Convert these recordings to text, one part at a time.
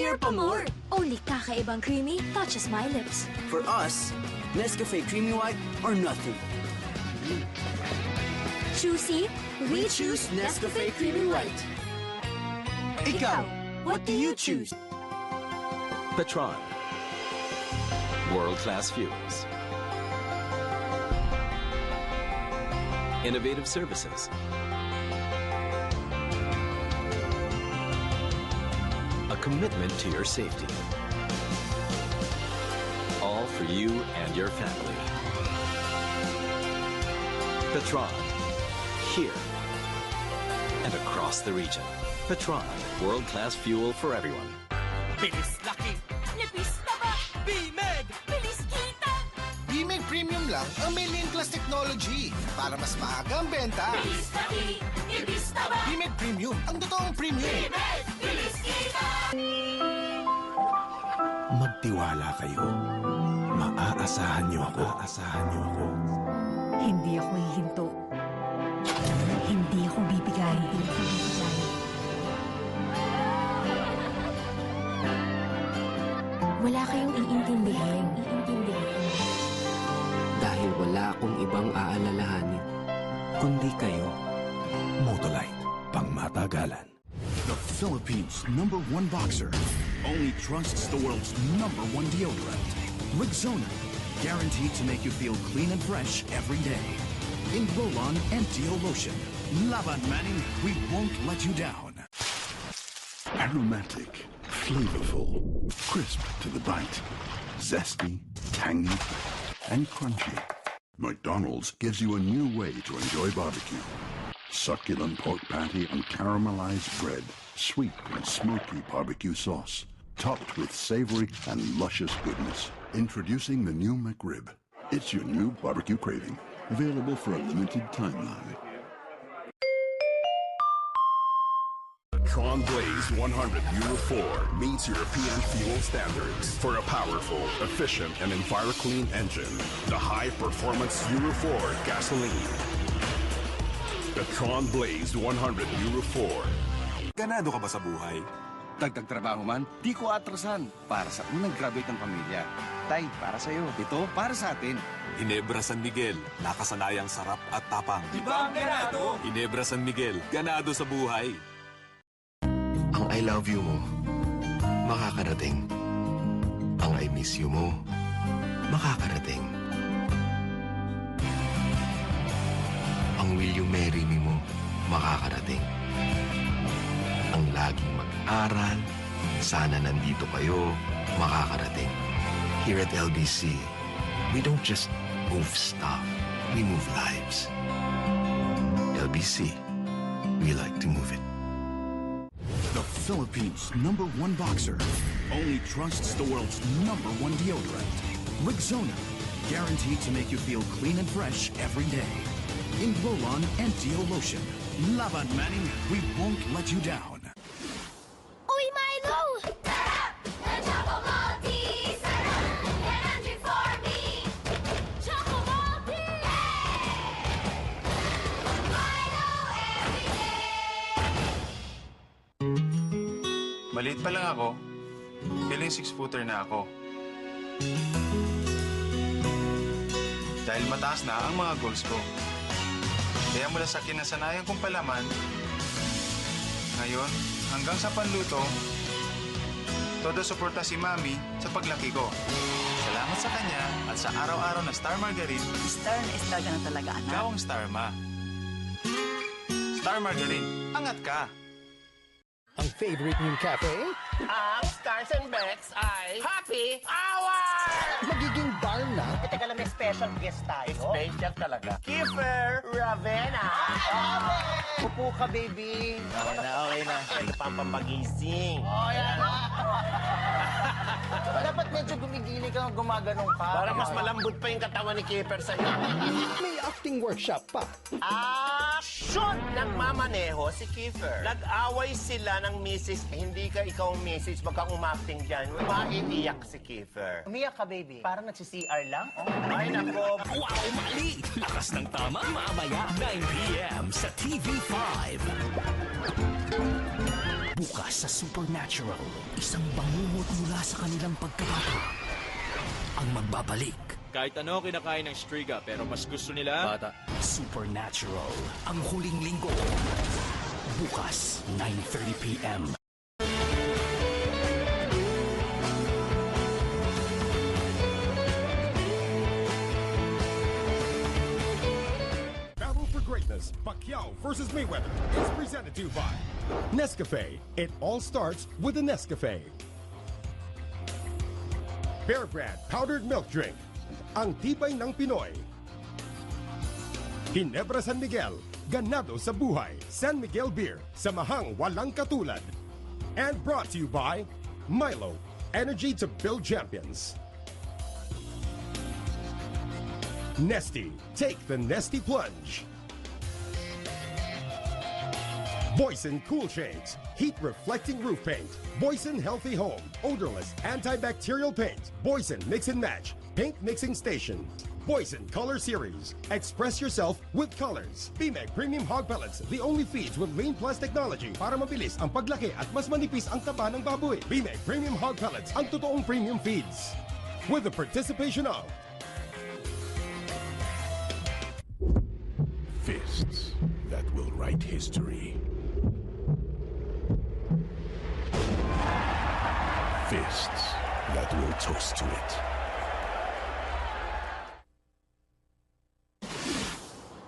Higher pa more! Only kakaibang creamy touches my lips. For us, Nescafe Creamy White or nothing. Choosy, we choose Nescafe Creamy White. Ikaw, what do you choose? Petron. World-class fuels. Innovative services. A commitment to your safety. All for you and your family. Petron. Here and across the region. Petron. World-class fuel for everyone. Bilis laki! Nipis taba! B-Med! Bilis kita! B-Med Premium lang ang may Lean Plus technology para mas maaga ang benta. Bilis laki! Nipis taba! B-Med Premium, ang totoong premium. B-Med! Bilis kita! Magtiwala kayo. Maaasahan niyo ako. Hindi ako hihinto. Hindi ako bibigay. Wala kayong iintindihin. Dahil wala akong ibang aalalahanin, kundi kayo. Motolite, pangmatagalan. The Philippines' #1 boxer only trusts the world's #1 deodorant. Rexona, guaranteed to make you feel clean and fresh every day. In roll-on and Deo lotion. Laban Manning, we won't let you down. Aromatic, flavorful, crisp to the bite, zesty, tangy, and crunchy. McDonald's gives you a new way to enjoy barbecue. Succulent pork patty on caramelized bread, sweet and smoky barbecue sauce, topped with savory and luscious goodness. Introducing the new McRib. It's your new barbecue craving. Available for a limited time now. Tron Blaze 100 Euro 4 meets European fuel standards for a powerful, efficient, and EnviroClean engine. The high-performance Euro 4 gasoline. The Tron Blaze 100 Euro 4. Ganado ka ba sa buhay? Dagdag trabaho man, di ko atrasan. Para sa unang graduate ng pamilya. Tay, para sa'yo. Ito, para sa atin. Ginebra San Miguel, nakasanayang sarap at tapang. Di ba ang ganado? Ginebra San Miguel, ganado sa buhay. Ang I love you mo, makakarating. Ang I miss you mo, makakarating. Ang will you marry me mo, makakarating. Ang laging mag-aral, sana nandito kayo, makakarating. Here at LBC, we don't just move stuff, we move lives. LBC, we like to move it. The Philippines' #1 boxer only trusts the world's #1 deodorant. Rexona, guaranteed to make you feel clean and fresh every day. In roll-on and Deo lotion. Laban Manning, we won't let you down. Uy, Milo! Maliit pa lang ako, feeling 6-footer na ako. Dahil mataas na ang mga goals ko. Kaya mula sa kinasanayan kong palaman, ngayon hanggang sa panluto, todo suporta si Mami sa paglaki ko. Salamat sa kanya at sa araw-araw na Star Margarine. Star na star ka na talaga, anak. Ikaw ang Star, Ma. Star Margarine, angat ka! Ang favorite niyong cafe? Ang Stars and Becks ay Happy Hour! Magiging bar na? Teka lang, may special guest tayo. Special talaga. Kiefer Ravena. Upo ka, baby. Okay na. Ito pa ang pampagising. Dapat medyo gumigili ka, gumaganong ka. Para mas malambot pa yung katawan ni Kiefer sa'yo. May acting workshop pa. Action! Nagmamaneho si Kiefer. Nag-away sila ng misis. Hindi ka ikaw ang misis, wag kang umacting dyan. Maiiyak si Kiefer. Umiyak ka, baby. Parang nagsi-CR lang. Ay, nako. Wow, mali! Lakas ng tama, mamaya 9 p.m. sa TV5. Bukas sa Supernatural, isang bangungot mula sa kanilang pagkabata ang magbabalik. Kahit ano kinakain ng Striga, pero mas gusto nila... Bata. Supernatural, ang huling linggo. Bukas, 9:30 p.m. Battle for Greatness, Pacquiao versus Mayweather is presented to you by Nescafe. It all starts with a Nescafe. Bear Brand Powdered Milk Drink. Ang tibay ng Pinoy. Ginebra San Miguel, ganado sa buhay. San Miguel Beer, samahang walang katulad. And brought to you by Milo, energy to build champions. Nesty, take the Nesty plunge. Boyson Cool Shades, heat-reflecting roof paint. Boyson Healthy Home, odorless, antibacterial paint. Boyson Mix and Match, paint mixing station. Boyson Color Series, express yourself with colors. BMEG Premium Hog Pellets, the only feeds with Lean Plus technology para mabilis ang paglaki at mas manipis ang taba ng baboy. BMEG Premium Hog Pellets, ang totoong premium feeds. With the participation of Fists that will write history. Fists that will toast to it.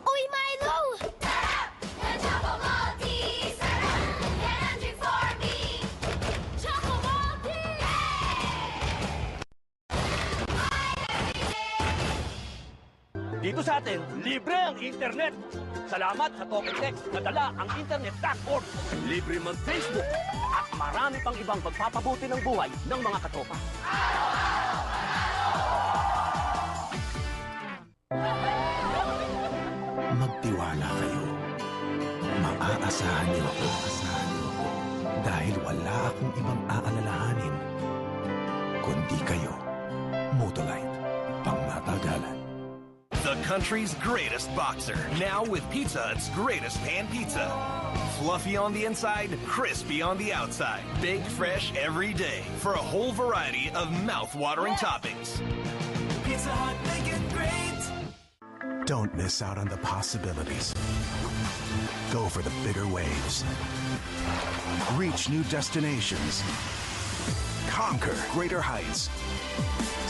Uy, Milo! The Choco Maltese! Energy for me! Choco Maltese! Dito sa atin, libre ang internet. Salamat sa Talk and Text na dala ang internet.org. Libre mag-Facebook at marami pang ibang pagpapabuti ng buhay ng mga katropa. Magtiwala kayo. Maaasahan niyo ako. Dahil wala akong ibang aalalahanin kundi kayo. Motolite, pangmatagalan. The country's greatest boxer, now with Pizza Hut's greatest pan pizza. Fluffy on the inside, crispy on the outside. Baked fresh every day for a whole variety of mouth-watering toppings. Pizza Hut, make it great! Don't miss out on the possibilities. Go for the bigger waves. Reach new destinations. Conquer greater heights.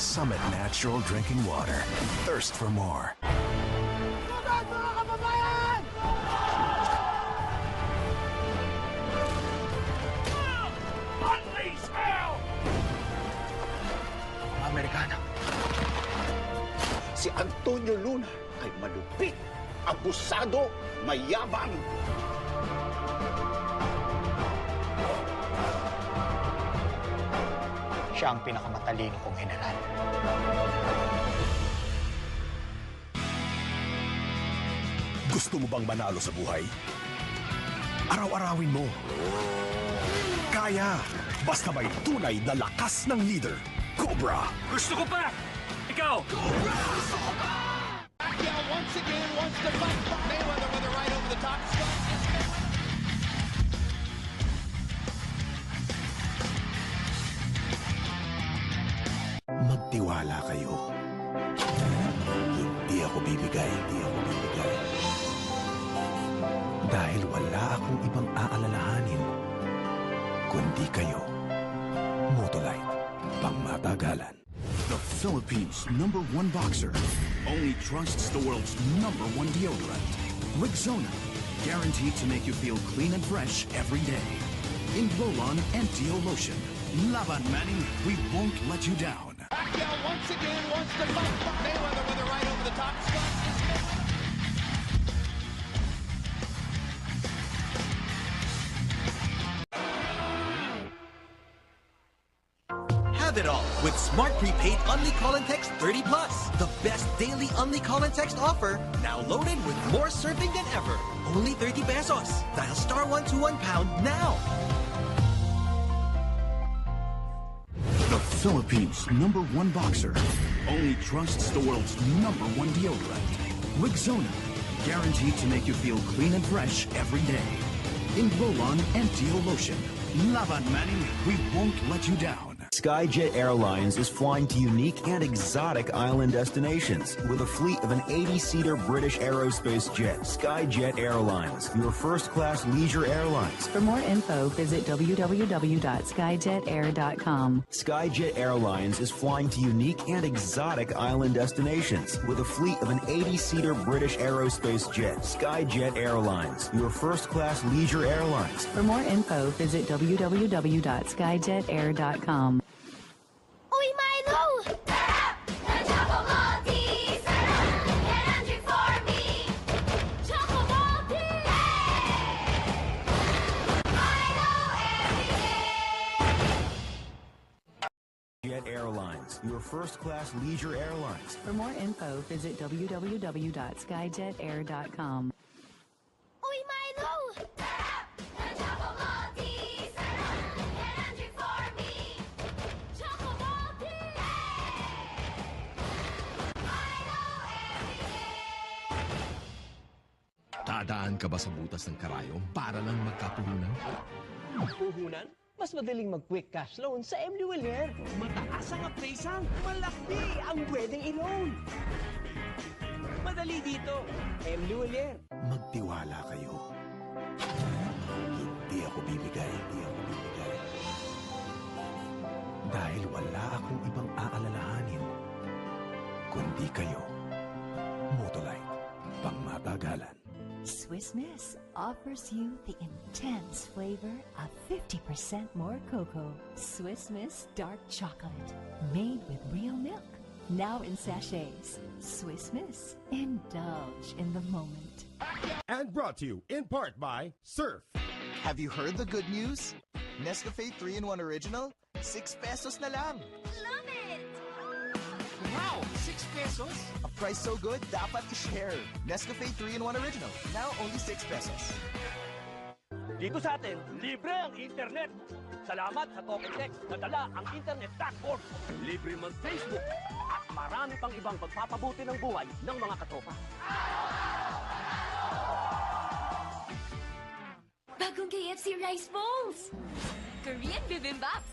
Summit natural drinking water. Thirst for more. Unleash hell! Amerikana. Si Antonio Luna ay malupit, abusado, mayabang. Siya ang pinakamatalino kong general. Gusto mo bang manalo sa buhay? Araw-arawin mo. Kaya, basta may tunay na lakas ng leader. Cobra! Gusto ko pa! Ikaw! Cobra! Pacquiao once again wants to fight Mayweather with a right over the top. Magtiwala kayo. Hindi ako bibigay. Dahil wala akong ibang aalalahanin kundi kayo. Motolite, pangmatagalan. The Philippines' #1 boxer only trusts the world's #1 deodorant. Rexona, guaranteed to make you feel clean and fresh every day. In roll-on and deo lotion. Laban Manny, we won't let you down. Pacquiao once again wants to fight Mayweather with a right over the top. Have it all with Smart Prepaid Only Call and Text 30 Plus. The best daily Only Call and Text offer. Now loaded with more surfing than ever. Only 30 pesos. Dial *121# now. The Philippines' #1 boxer only trusts the world's #1 deodorant. Rexona, guaranteed to make you feel clean and fresh every day. In roll-on and deo lotion. Laban Manning, we won't let you down. SkyJet Airlines is flying to unique and exotic island destinations with a fleet of an 80-seater British aerospace jet. SkyJet Airlines, your first-class leisure airlines. For more info, visit www.skyjetair.com. SkyJet Airlines is flying to unique and exotic island destinations with a fleet of an 80-seater British aerospace jet. SkyJet Airlines, your first-class leisure airlines. For more info, visit www.skyjetair.com. Uy, Milo! Sarap! Na Choco Maltese! Sarap! Energy for me! Choco Maltese! Milo Jet Airlines, your first-class leisure airlines. For more info, visit www.skyjetair.com. Uy, Milo! Sarap! Na Choco Maltese! Sarap! Energy for me! Choco Maltese! Dadaan ka ba sa butas ng karayom para lang magkapuhunan? Puhunan? Mas madaling mag-quick cash loan sa MD Willier. Mataas ang appraisal, malaki ang pwedeng i-loan. Madali dito, MD Willier. Magtiwala kayo. Hindi ako bibigay. Dahil wala akong ibang aalalahanin, kundi kayo. Motolite, pangmatagalan. Swiss Miss offers you the intense flavor of 50% more cocoa. Swiss Miss Dark Chocolate, made with real milk. Now in sachets. Swiss Miss, indulge in the moment. And brought to you in part by Surf. Have you heard the good news? Nescafe 3-in-1 Original? 6 pesos na lang. Love it! Wow! 6 pesos? A price so good, dapat i-share. Nescafe 3-in-1 Original. Now only 6 pesos. Dito sa atin, libre ang internet. Salamat sa Talk and Text na dala ang internet backboard. Libre man Facebook. At marami pang ibang pagpapabuti ng buhay ng mga katropa. Bagong KFC Rice Bowls! Korean Bibimbap!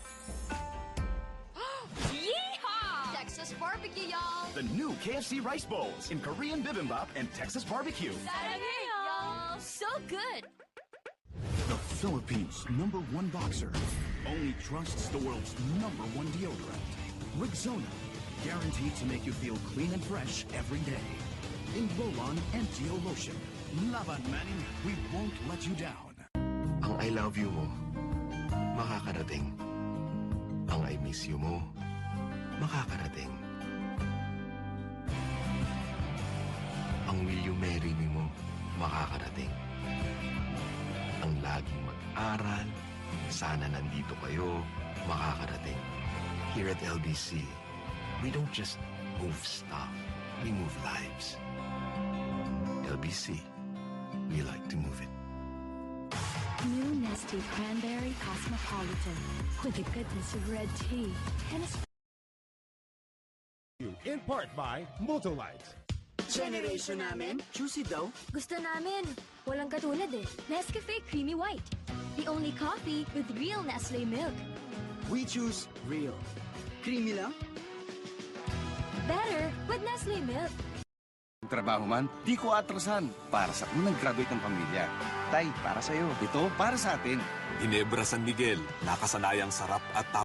Yeehaw! Texas Barbecue, y'all! The new KFC Rice Bowls in Korean Bibimbap and Texas Barbecue. Saturday, y'all! So good! The Philippines' #1 boxer only trusts the world's #1 deodorant. Rexona, guaranteed to make you feel clean and fresh every day. In roll-on and geo lotion. Laban Manning, we won't let you down. Ang I love you mo, makakarating. Ang I miss you mo, makakarating. Ang will you marry me mo, makakarating. Ang laging mag-aral, sana nandito kayo, makakarating. Here at LBC, we don't just move stuff, we move lives. LBC, we like to move it. New Nestle Cranberry Cosmopolitan with the goodness of red tea and a In part by Motolite. Generation namin, juicy daw. Gusto namin. Walang katulad eh. Nescafe Creamy White. The only coffee with real Nestle milk. We choose real. Creamy lang? Better with Nestle milk. Trabaho man, di ko atrasan para sa unang graduate ng pamilya. Tay, para sa'yo. Ito, para sa atin. Ginebra San Miguel, nakasanayang sarap at